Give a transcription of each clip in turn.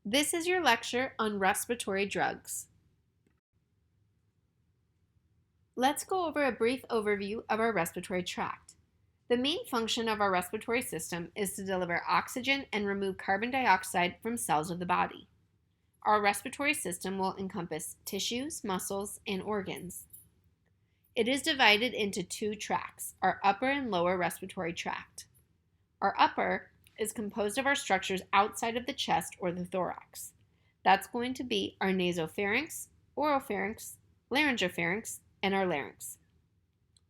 This is your lecture on respiratory drugs. Let's go over a brief overview of our respiratory tract. The main function of our respiratory system is to deliver oxygen and remove carbon dioxide from cells of the body. Our respiratory system will encompass tissues, muscles, and organs. It is divided into two tracts, our upper and lower respiratory tract. Our upper is composed of our structures outside of the chest or the thorax. That's going to be our nasopharynx, oropharynx, laryngopharynx, and our larynx.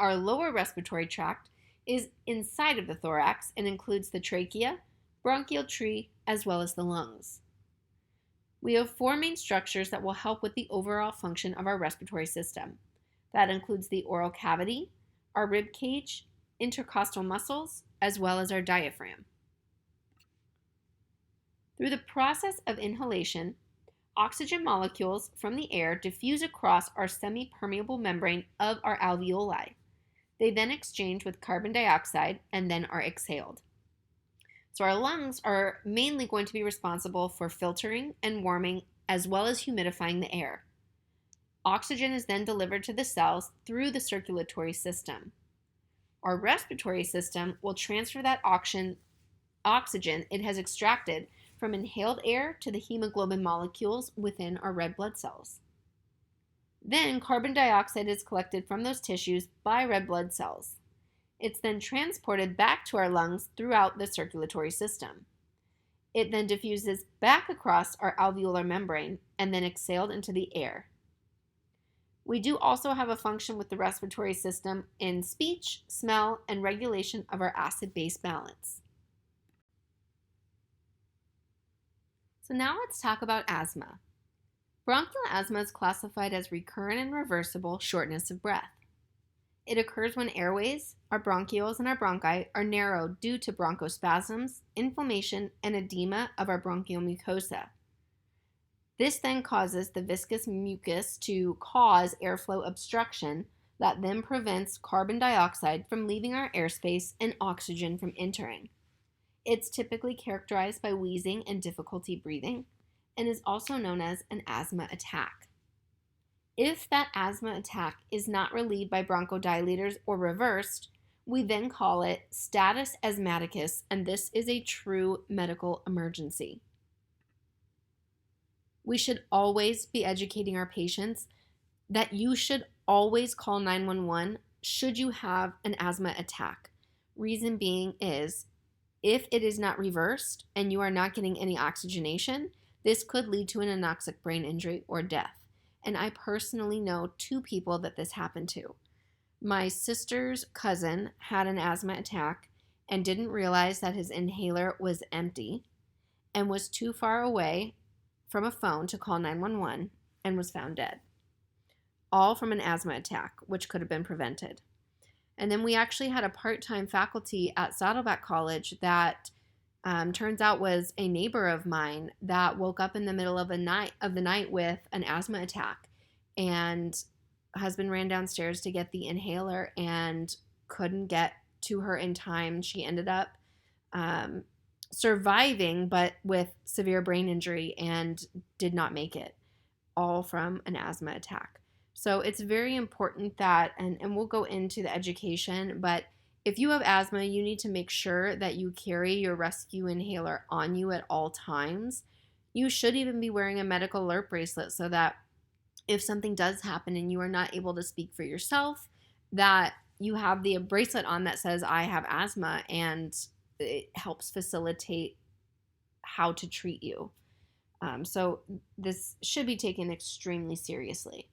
Our lower respiratory tract is inside of the thorax and includes the trachea, bronchial tree, as well as the lungs. We have four main structures that will help with the overall function of our respiratory system. That includes the oral cavity, our rib cage, intercostal muscles, as well as our diaphragm. Through the process of inhalation, oxygen molecules from the air diffuse across our semi-permeable membrane of our alveoli. They then exchange with carbon dioxide and then are exhaled. So our lungs are mainly going to be responsible for filtering and warming as well as humidifying the air. Oxygen is then delivered to the cells through the circulatory system. Our respiratory system will transfer that oxygen it has extracted from inhaled air to the hemoglobin molecules within our red blood cells. Then carbon dioxide is collected from those tissues by red blood cells. It's then transported back to our lungs throughout the circulatory system. It then diffuses back across our alveolar membrane and then exhaled into the air. We do also have a function with the respiratory system in speech, smell, and regulation of our acid-base balance. So now let's talk about asthma. Bronchial asthma is classified as recurrent and reversible shortness of breath. It occurs when airways, our bronchioles and our bronchi are narrowed due to bronchospasms, inflammation, and edema of our bronchial mucosa. This then causes the viscous mucus to cause airflow obstruction that then prevents carbon dioxide from leaving our airspace and oxygen from entering. It's typically characterized by wheezing and difficulty breathing, and is also known as an asthma attack. If that asthma attack is not relieved by bronchodilators or reversed, we then call it status asthmaticus, and this is a true medical emergency. We should always be educating our patients that you should always call 911 should you have an asthma attack. Reason being is, if it is not reversed and you are not getting any oxygenation, this could lead to an anoxic brain injury or death. And I personally know two people that this happened to. My sister's cousin had an asthma attack and didn't realize that his inhaler was empty and was too far away from a phone to call 911 and was found dead. All from an asthma attack, which could have been prevented. And then we actually had a part-time faculty at Saddleback College that turns out was a neighbor of mine that woke up in the middle of the night with an asthma attack, and husband ran downstairs to get the inhaler and couldn't get to her in time. She ended up surviving, but with severe brain injury, and did not make it, all from an asthma attack. So it's very important that, and we'll go into the education, but if you have asthma, you need to make sure that you carry your rescue inhaler on you at all times. You should even be wearing a medical alert bracelet so that if something does happen and you are not able to speak for yourself, that you have the bracelet on that says, I have asthma, and it helps facilitate how to treat you. So this should be taken extremely seriously.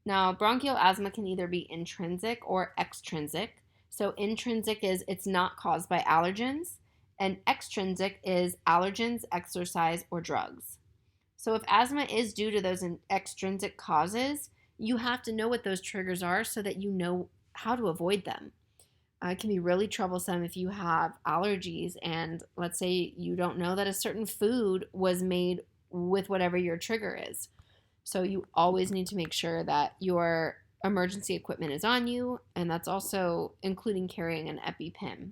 Now, bronchial asthma can either be intrinsic or extrinsic. So intrinsic is it's not caused by allergens, and extrinsic is allergens, exercise, or drugs. So if asthma is due to those extrinsic causes, you have to know what those triggers are so that you know how to avoid them. It can be really troublesome if you have allergies and let's say you don't know that a certain food was made with whatever your trigger is. So you always need to make sure that your emergency equipment is on you, and that's also including carrying an EpiPen.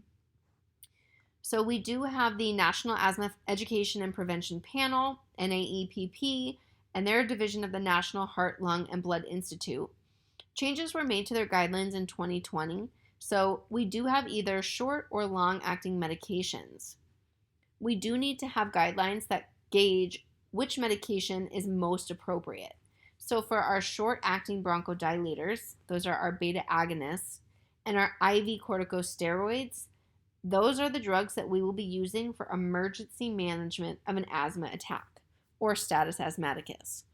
So we do have the National Asthma Education and Prevention Panel, NAEPP, and their division of the National Heart, Lung, and Blood Institute. Changes were made to their guidelines in 2020, so we do have either short or long-acting medications. We do need to have guidelines that gauge which medication is most appropriate. So for our short-acting bronchodilators, those are our beta agonists, and our IV corticosteroids, those are the drugs that we will be using for emergency management of an asthma attack or status asthmaticus.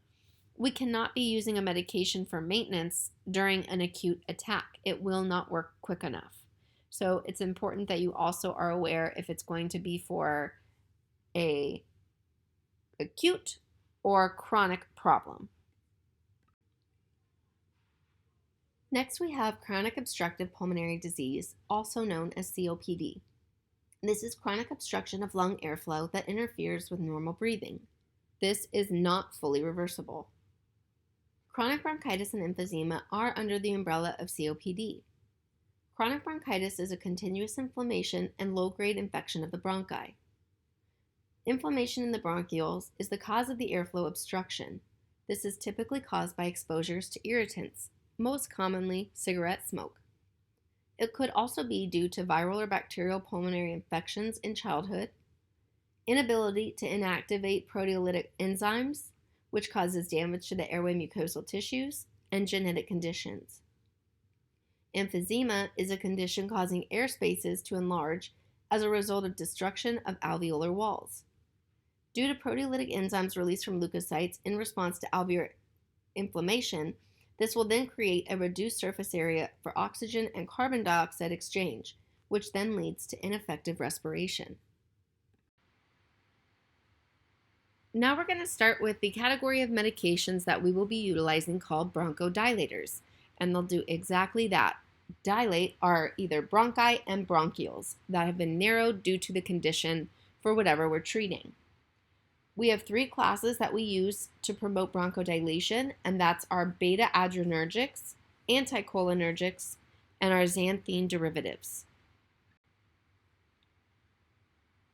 We cannot be using a medication for maintenance during an acute attack. It will not work quick enough. So it's important that you also are aware if it's going to be for a acute or chronic problem. Next, we have chronic obstructive pulmonary disease, also known as COPD. This is chronic obstruction of lung airflow that interferes with normal breathing. This is not fully reversible. Chronic bronchitis and emphysema are under the umbrella of COPD. Chronic bronchitis is a continuous inflammation and low-grade infection of the bronchi. Inflammation in the bronchioles is the cause of the airflow obstruction. This is typically caused by exposures to irritants, most commonly cigarette smoke. It could also be due to viral or bacterial pulmonary infections in childhood, inability to inactivate proteolytic enzymes, which causes damage to the airway mucosal tissues, and genetic conditions. Emphysema is a condition causing air spaces to enlarge as a result of destruction of alveolar walls. Due to proteolytic enzymes released from leukocytes in response to alveolar inflammation, this will then create a reduced surface area for oxygen and carbon dioxide exchange, which then leads to ineffective respiration. Now we're going to start with the category of medications that we will be utilizing called bronchodilators, and they'll do exactly that. Dilate are either bronchi and bronchioles that have been narrowed due to the condition for whatever we're treating. We have three classes that we use to promote bronchodilation, and that's our beta adrenergics, anticholinergics, and our xanthine derivatives.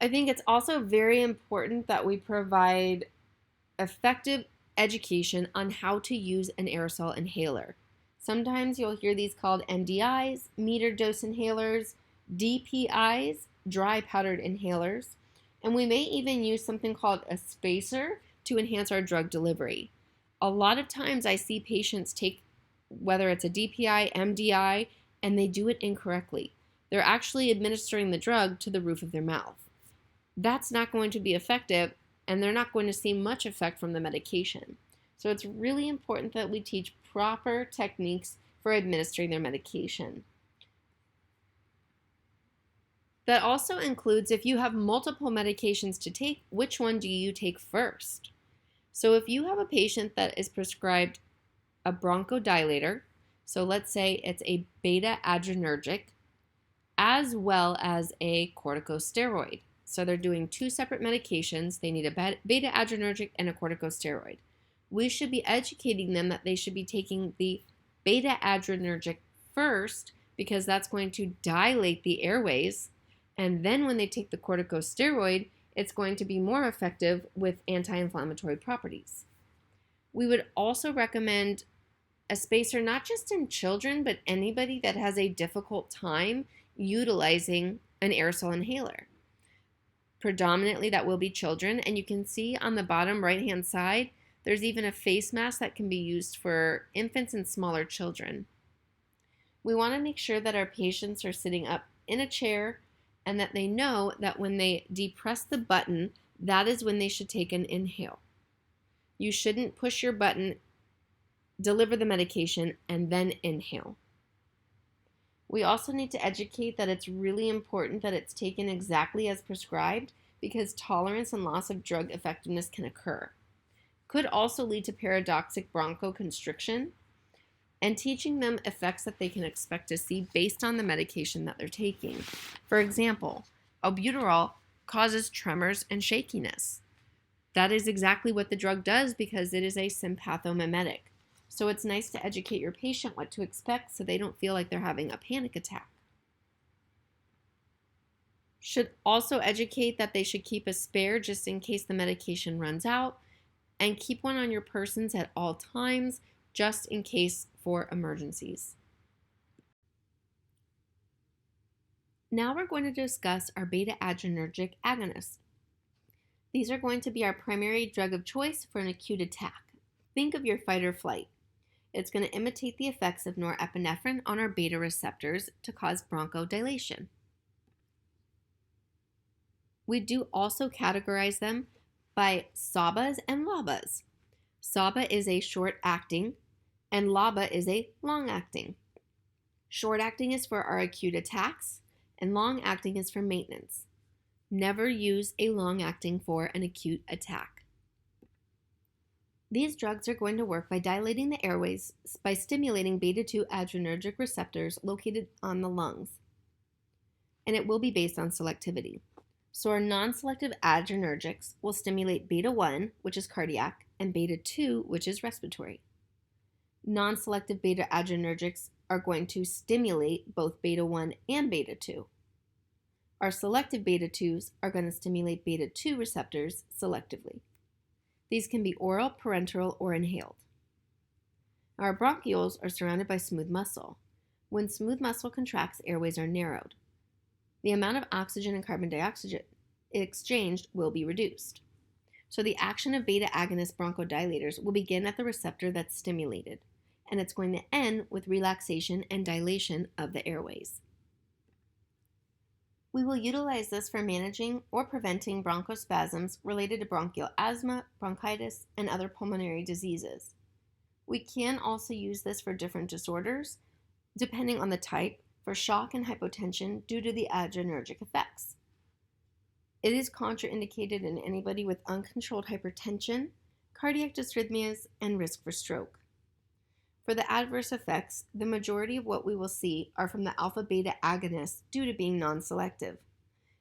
I think it's also very important that we provide effective education on how to use an aerosol inhaler. Sometimes you'll hear these called MDIs, metered dose inhalers, DPIs, dry powdered inhalers, and we may even use something called a spacer to enhance our drug delivery. A lot of times I see patients take, whether it's a DPI, MDI, and they do it incorrectly. They're actually administering the drug to the roof of their mouth. That's not going to be effective, and they're not going to see much effect from the medication. So it's really important that we teach proper techniques for administering their medication. That also includes if you have multiple medications to take, which one do you take first? So if you have a patient that is prescribed a bronchodilator, so let's say it's a beta adrenergic, as well as a corticosteroid. So they're doing two separate medications. They need a beta adrenergic and a corticosteroid. We should be educating them that they should be taking the beta adrenergic first because that's going to dilate the airways. And then when they take the corticosteroid, it's going to be more effective with anti-inflammatory properties. We would also recommend a spacer not just in children, but anybody that has a difficult time utilizing an aerosol inhaler. Predominantly that will be children, and you can see on the bottom right-hand side, there's even a face mask that can be used for infants and smaller children. We want to make sure that our patients are sitting up in a chair and that they know that when they depress the button, that is when they should take an inhale. You shouldn't push your button, deliver the medication, and then inhale. We also need to educate that it's really important that it's taken exactly as prescribed because tolerance and loss of drug effectiveness can occur. Could also lead to paradoxic bronchoconstriction, and teaching them effects that they can expect to see based on the medication that they're taking. For example, albuterol causes tremors and shakiness. That is exactly what the drug does because it is a sympathomimetic. So it's nice to educate your patient what to expect so they don't feel like they're having a panic attack. Should also educate that they should keep a spare just in case the medication runs out, and keep one on your persons at all times just in case for emergencies. Now we're going to discuss our beta-adrenergic agonists. These are going to be our primary drug of choice for an acute attack. Think of your fight or flight. It's going to imitate the effects of norepinephrine on our beta receptors to cause bronchodilation. We do also categorize them by SABAs and LABAs. SABA is a short-acting and LABA is a long-acting. Short-acting is for our acute attacks and long-acting is for maintenance. Never use a long-acting for an acute attack. These drugs are going to work by dilating the airways by stimulating beta-2 adrenergic receptors located on the lungs, and it will be based on selectivity. So our non-selective adrenergics will stimulate beta-1, which is cardiac, and beta-2, which is respiratory. Non-selective beta-adrenergics are going to stimulate both beta-1 and beta-2. Our selective beta-2s are going to stimulate beta-2 receptors selectively. These can be oral, parenteral, or inhaled. Our bronchioles are surrounded by smooth muscle. When smooth muscle contracts, airways are narrowed. The amount of oxygen and carbon dioxide exchanged will be reduced. So the action of beta-agonist bronchodilators will begin at the receptor that's stimulated, and it's going to end with relaxation and dilation of the airways. We will utilize this for managing or preventing bronchospasms related to bronchial asthma, bronchitis, and other pulmonary diseases. We can also use this for different disorders, depending on the type, for shock and hypotension due to the adrenergic effects. It is contraindicated in anybody with uncontrolled hypertension, cardiac dysrhythmias, and risk for stroke. For the adverse effects, the majority of what we will see are from the alpha-beta agonists due to being non-selective.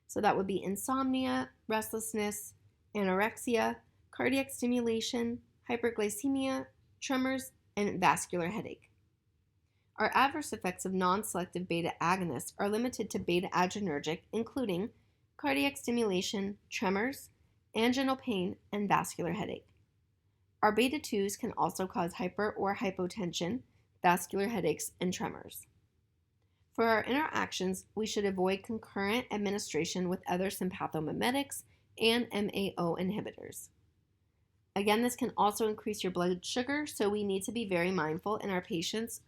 So that would be insomnia, restlessness, anorexia, cardiac stimulation, hyperglycemia, tremors, and vascular headache. Our adverse effects of non-selective beta agonists are limited to beta-adrenergic, including cardiac stimulation, tremors, anginal pain, and vascular headache. Our beta-2s can also cause hyper or hypotension, vascular headaches, and tremors. For our interactions, we should avoid concurrent administration with other sympathomimetics and MAO inhibitors. Again, this can also increase your blood sugar, so we need to be very mindful in our patients,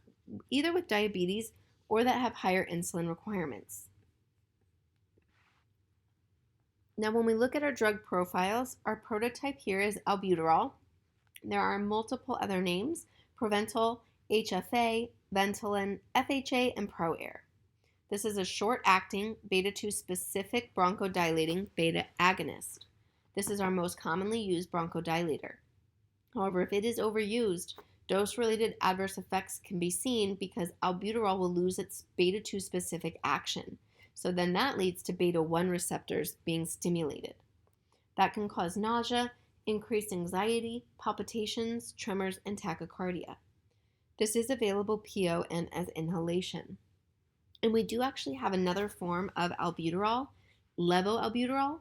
either with diabetes or that have higher insulin requirements. Now, when we look at our drug profiles, our prototype here is albuterol. There are multiple other names: Proventil, HFA, Ventolin, FHA, and ProAir. This is a short-acting beta-2 specific bronchodilating beta agonist. This is our most commonly used bronchodilator. However, if it is overused, dose-related adverse effects can be seen because albuterol will lose its beta-2 specific action. So then that leads to beta-1 receptors being stimulated. That can cause nausea, increased anxiety, palpitations, tremors, and tachycardia. This is available PO and as inhalation. And we do actually have another form of albuterol, levoalbuterol,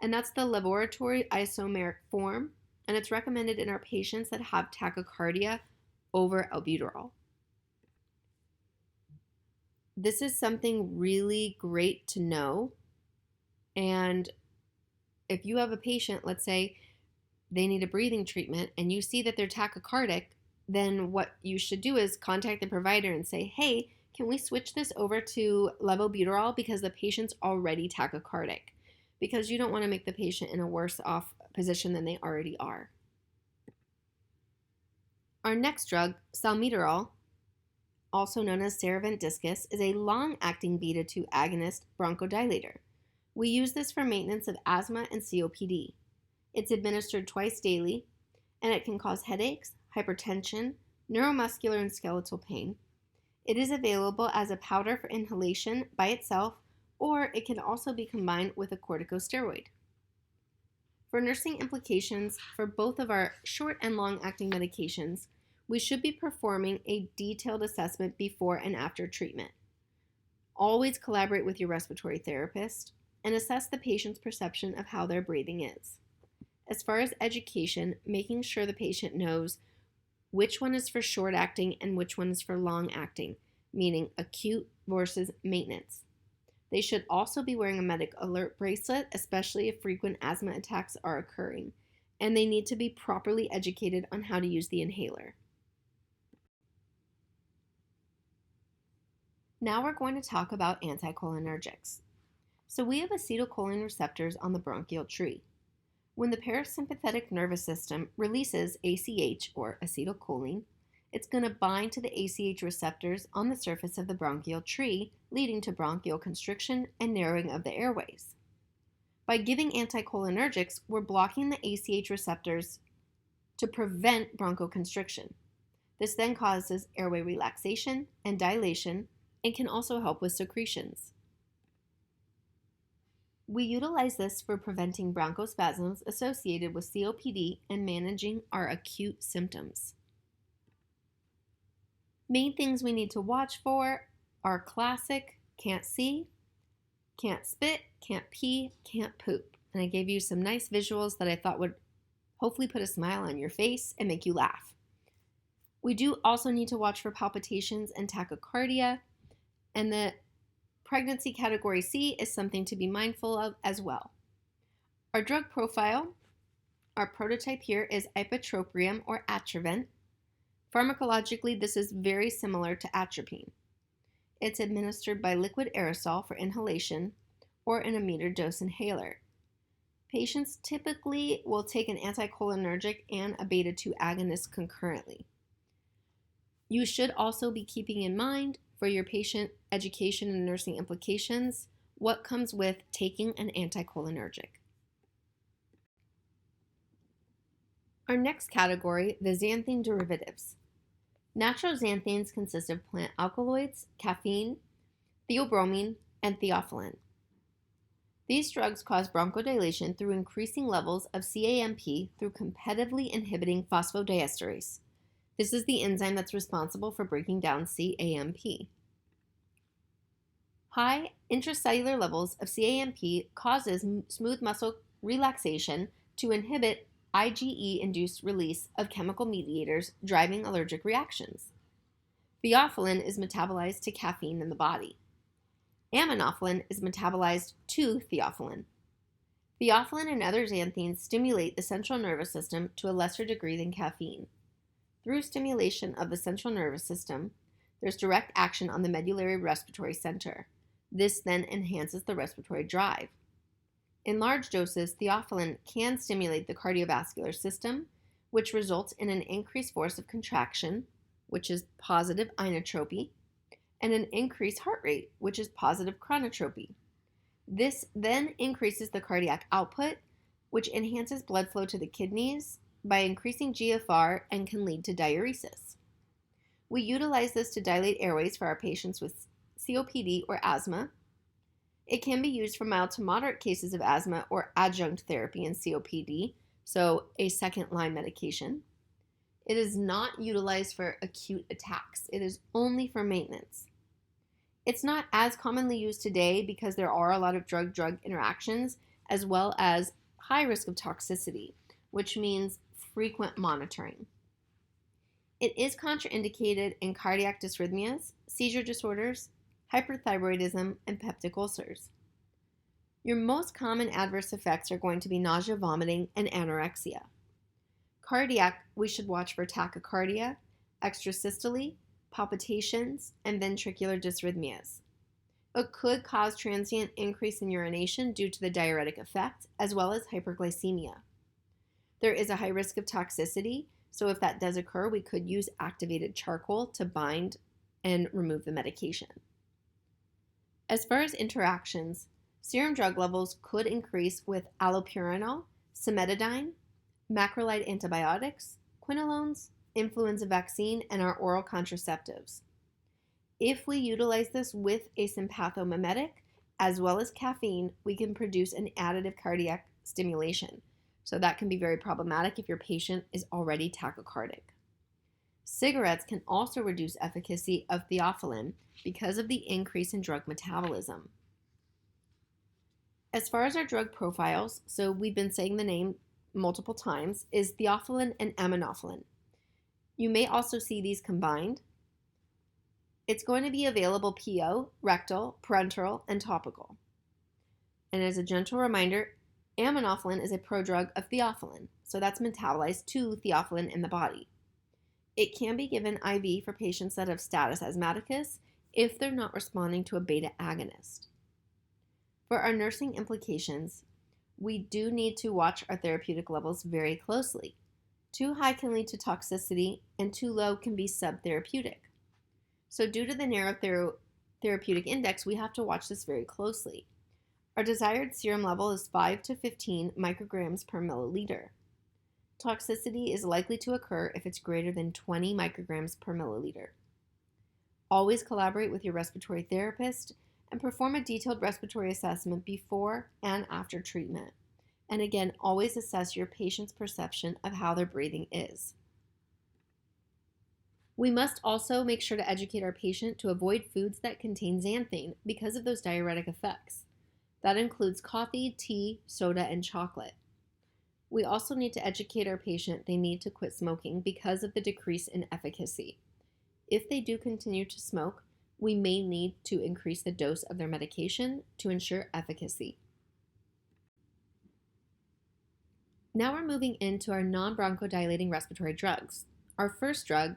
and that's the laboratory isomeric form, and it's recommended in our patients that have tachycardia over albuterol. This is something really great to know, and if you have a patient, let's say they need a breathing treatment and you see that they're tachycardic, then what you should do is contact the provider and say, hey, can we switch this over to levobuterol because the patient's already tachycardic? Because you don't want to make the patient in a worse off position than they already are. Our next drug, salmeterol, also known as Ceravent Discus, is a long-acting beta-2 agonist bronchodilator. We use this for maintenance of asthma and COPD. It's administered twice daily, and it can cause headaches, hypertension, neuromuscular and skeletal pain. It is available as a powder for inhalation by itself, or it can also be combined with a corticosteroid. For nursing implications for both of our short and long-acting medications, we should be performing a detailed assessment before and after treatment. Always collaborate with your respiratory therapist. and assess the patient's perception of how their breathing is. As far as education, making sure the patient knows which one is for short acting and which one is for long acting, meaning acute versus maintenance. They should also be wearing a medic alert bracelet, especially if frequent asthma attacks are occurring, and they need to be properly educated on how to use the inhaler. Now we're going to talk about anticholinergics. So we have acetylcholine receptors on the bronchial tree. When the parasympathetic nervous system releases ACH, or acetylcholine, it's going to bind to the ACH receptors on the surface of the bronchial tree, leading to bronchial constriction and narrowing of the airways. By giving anticholinergics, we're blocking the ACH receptors to prevent bronchoconstriction. This then causes airway relaxation and dilation and can also help with secretions. We utilize this for preventing bronchospasms associated with COPD and managing our acute symptoms. Main things we need to watch for are classic: can't see, can't spit, can't pee, can't poop. And I gave you some nice visuals that I thought would hopefully put a smile on your face and make you laugh. We do also need to watch for palpitations and tachycardia, and the pregnancy category C is something to be mindful of as well. Our drug profile, our prototype here is ipratropium or Atrovent. Pharmacologically, this is very similar to atropine. It's administered by liquid aerosol for inhalation or in a metered dose inhaler. Patients typically will take an anticholinergic and a beta-2 agonist concurrently. You should also be keeping in mind for your patient education and nursing implications what comes with taking an anticholinergic. Our next category, the xanthine derivatives. Natural xanthines consist of plant alkaloids, caffeine, theobromine, and theophylline. These drugs cause bronchodilation through increasing levels of CAMP through competitively inhibiting phosphodiesterase. This is the enzyme that's responsible for breaking down CAMP. High intracellular levels of CAMP causes smooth muscle relaxation to inhibit IgE-induced release of chemical mediators driving allergic reactions. Theophylline is metabolized to caffeine in the body. Aminophylline is metabolized to theophylline. Theophylline and other xanthines stimulate the central nervous system to a lesser degree than caffeine. Through stimulation of the central nervous system, there's direct action on the medullary respiratory center. This then enhances the respiratory drive. In large doses, theophylline can stimulate the cardiovascular system, which results in an increased force of contraction, which is positive inotropy, and an increased heart rate, which is positive chronotropy. This then increases the cardiac output, which enhances blood flow to the kidneys by increasing GFR and can lead to diuresis. We utilize this to dilate airways for our patients with COPD or asthma. It can be used for mild to moderate cases of asthma or adjunct therapy in COPD, so a second-line medication. It is not utilized for acute attacks. It is only for maintenance. It's not as commonly used today because there are a lot of drug-drug interactions as well as high risk of toxicity, which means frequent monitoring. It is contraindicated in cardiac dysrhythmias, seizure disorders, hyperthyroidism, and peptic ulcers. Your most common adverse effects are going to be nausea, vomiting, and anorexia. Cardiac, we should watch for tachycardia, extrasystole, palpitations, and ventricular dysrhythmias. It could cause transient increase in urination due to the diuretic effect, as well as hyperglycemia. There is a high risk of toxicity, so if that does occur, we could use activated charcoal to bind and remove the medication. As far as interactions, serum drug levels could increase with allopurinol, cimetidine, macrolide antibiotics, quinolones, influenza vaccine, and our oral contraceptives. If we utilize this with a sympathomimetic, as well as caffeine, we can produce an additive cardiac stimulation. So that can be very problematic if your patient is already tachycardic. Cigarettes can also reduce efficacy of theophylline because of the increase in drug metabolism. As far as our drug profiles, so we've been saying the name multiple times, is theophylline and aminophylline. You may also see these combined. It's going to be available PO, rectal, parenteral, and topical. And as a gentle reminder, aminophylline is a prodrug of theophylline, so that's metabolized to theophylline in the body. It can be given IV for patients that have status asthmaticus if they're not responding to a beta agonist. For our nursing implications, we do need to watch our therapeutic levels very closely. Too high can lead to toxicity, and too low can be subtherapeutic. So due to the narrow therapeutic index, we have to watch this very closely. Our desired serum level is 5 to 15 micrograms per milliliter. Toxicity is likely to occur if it's greater than 20 micrograms per milliliter. Always collaborate with your respiratory therapist and perform a detailed respiratory assessment before and after treatment. And again, always assess your patient's perception of how their breathing is. We must also make sure to educate our patient to avoid foods that contain xanthine because of those diuretic effects. That includes coffee, tea, soda, and chocolate. We also need to educate our patient they need to quit smoking because of the decrease in efficacy. If they do continue to smoke, we may need to increase the dose of their medication to ensure efficacy. Now we're moving into our non-bronchodilating respiratory drugs. Our first drug,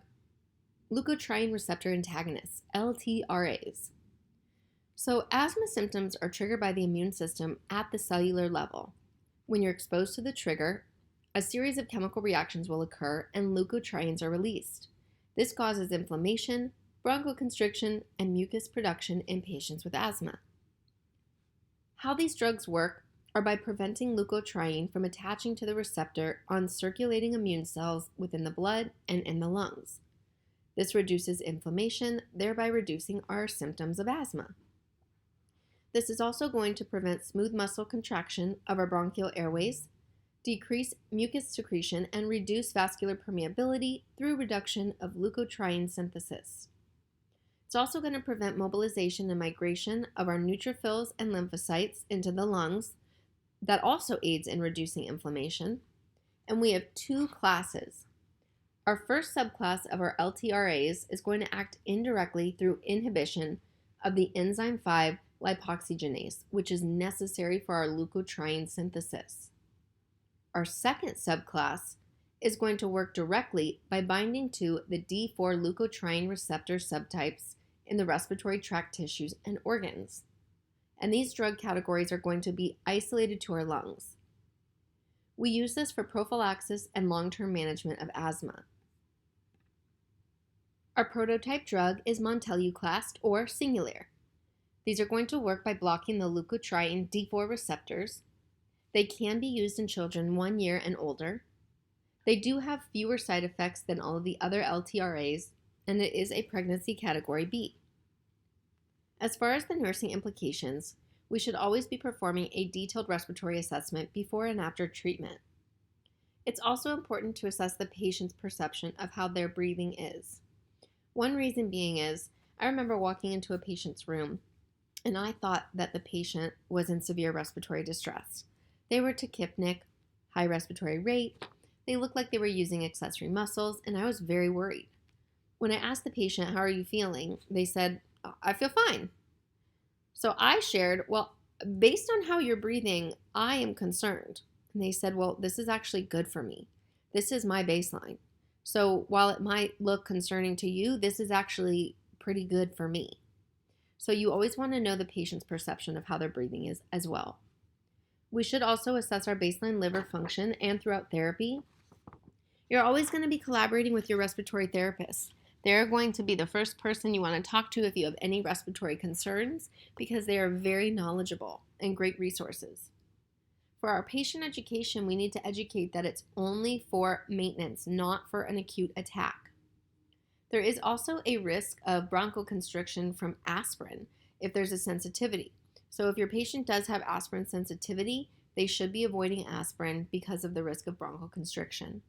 leukotriene receptor antagonists, LTRAs. So asthma symptoms are triggered by the immune system at the cellular level. When you're exposed to the trigger, a series of chemical reactions will occur and leukotrienes are released. This causes inflammation, bronchoconstriction, and mucus production in patients with asthma. How these drugs work are by preventing leukotriene from attaching to the receptor on circulating immune cells within the blood and in the lungs. This reduces inflammation, thereby reducing our symptoms of asthma. This is also going to prevent smooth muscle contraction of our bronchial airways, decrease mucus secretion, and reduce vascular permeability through reduction of leukotriene synthesis. It's also going to prevent mobilization and migration of our neutrophils and lymphocytes into the lungs. That also aids in reducing inflammation. And we have two classes. Our first subclass of our LTRAs is going to act indirectly through inhibition of the enzyme 5 lipoxygenase, which is necessary for our leukotriene synthesis. Our second subclass is going to work directly by binding to the D4 leukotriene receptor subtypes in the respiratory tract tissues and organs. And these drug categories are going to be isolated to our lungs. We use this for prophylaxis and long-term management of asthma. Our prototype drug is montelukast or Singulair. These are going to work by blocking the leukotriene D4 receptors. They can be used in children 1 year and older. They do have fewer side effects than all of the other LTRAs, and it is a pregnancy category B. As far as the nursing implications, we should always be performing a detailed respiratory assessment before and after treatment. It's also important to assess the patient's perception of how their breathing is. One reason being is, I remember walking into a patient's room, and I thought that the patient was in severe respiratory distress. They were tachypnic, high respiratory rate, they looked like they were using accessory muscles, and I was very worried. When I asked the patient, "How are you feeling?" they said, "I feel fine." So I shared, "Well, based on how you're breathing, I am concerned." And they said, "Well, this is actually good for me. This is my baseline. So while it might look concerning to you, this is actually pretty good for me." So you always want to know the patient's perception of how their breathing is as well. We should also assess our baseline liver function, and throughout therapy, you're always going to be collaborating with your respiratory therapist. They're going to be the first person you want to talk to if you have any respiratory concerns because they are very knowledgeable and great resources. For our patient education, we need to educate that it's only for maintenance, not for an acute attack. There is also a risk of bronchoconstriction from aspirin if there's a sensitivity. So if your patient does have aspirin sensitivity, they should be avoiding aspirin because of the risk of bronchoconstriction.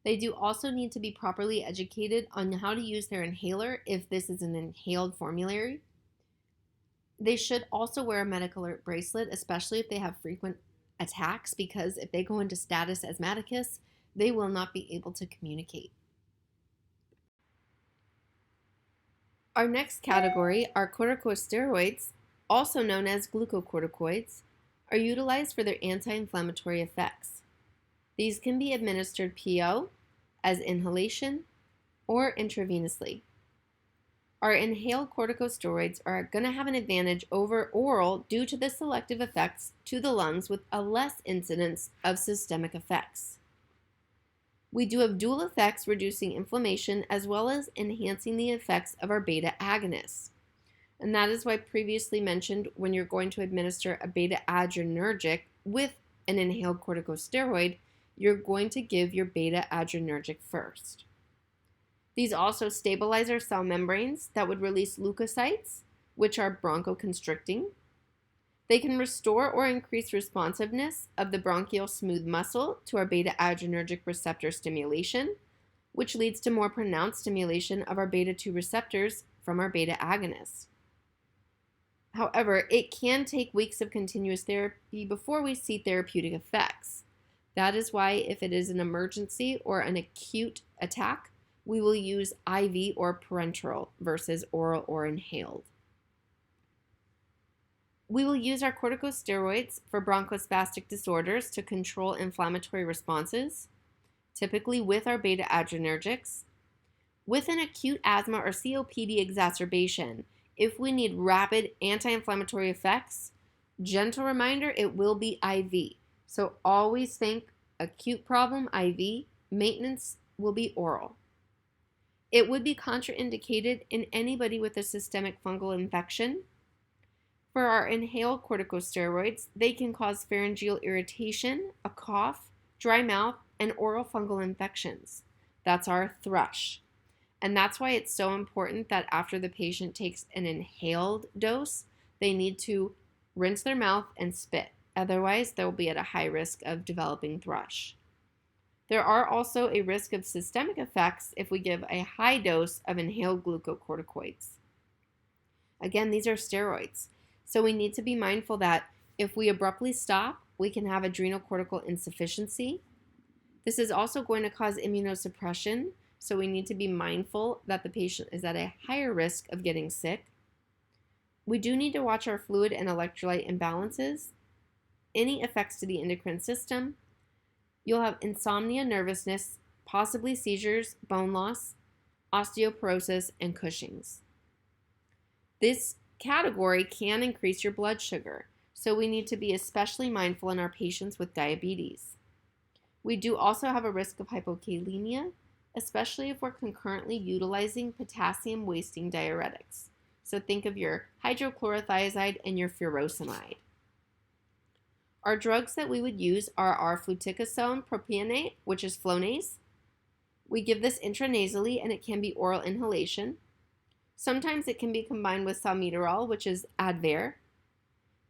They do also need to be properly educated on how to use their inhaler if this is an inhaled formulary. They should also wear a medical alert bracelet, especially if they have frequent attacks, because if they go into status asthmaticus, they will not be able to communicate. Our next category are corticosteroids, also known as glucocorticoids, are utilized for their anti-inflammatory effects. These can be administered PO, as inhalation, or intravenously. Our inhaled corticosteroids are going to have an advantage over oral due to the selective effects to the lungs with a less incidence of systemic effects. We do have dual effects, reducing inflammation as well as enhancing the effects of our beta agonists. And that is why previously mentioned, when you're going to administer a beta adrenergic with an inhaled corticosteroid, you're going to give your beta adrenergic first. These also stabilize our cell membranes that would release leukocytes, which are bronchoconstricting. They can restore or increase responsiveness of the bronchial smooth muscle to our beta adrenergic receptor stimulation, which leads to more pronounced stimulation of our beta 2 receptors from our beta agonists. However, it can take weeks of continuous therapy before we see therapeutic effects. That is why if it is an emergency or an acute attack, we will use IV or parenteral versus oral or inhaled. We will use our corticosteroids for bronchospastic disorders to control inflammatory responses, typically with our beta adrenergics. With an acute asthma or COPD exacerbation, if we need rapid anti-inflammatory effects, gentle reminder, it will be IV. So always think acute problem IV, maintenance will be oral. It would be contraindicated in anybody with a systemic fungal infection. For our inhaled corticosteroids, they can cause pharyngeal irritation, a cough, dry mouth, and oral fungal infections. That's our thrush. And that's why it's so important that after the patient takes an inhaled dose, they need to rinse their mouth and spit. Otherwise, they'll be at a high risk of developing thrush. There are also a risk of systemic effects if we give a high dose of inhaled glucocorticoids. Again, these are steroids, so we need to be mindful that if we abruptly stop, we can have adrenal cortical insufficiency. This is also going to cause immunosuppression, so we need to be mindful that the patient is at a higher risk of getting sick. We do need to watch our fluid and electrolyte imbalances, any effects to the endocrine system. You'll have insomnia, nervousness, possibly seizures, bone loss, osteoporosis, and Cushing's. This category can increase your blood sugar, so we need to be especially mindful in our patients with diabetes. We do also have a risk of hypokalemia, especially if we're concurrently utilizing potassium-wasting diuretics. So think of your hydrochlorothiazide and your furosemide. Our drugs that we would use are our fluticasone propionate, which is Flonase. We give this intranasally, and it can be oral inhalation. Sometimes it can be combined with salmeterol, which is Advair.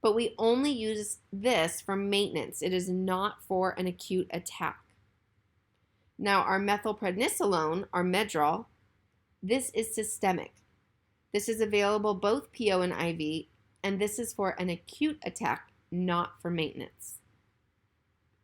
But we only use this for maintenance. It is not for an acute attack. Now, our methylprednisolone, our Medrol, this is systemic. This is available both PO and IV, and this is for an acute attack, not for maintenance.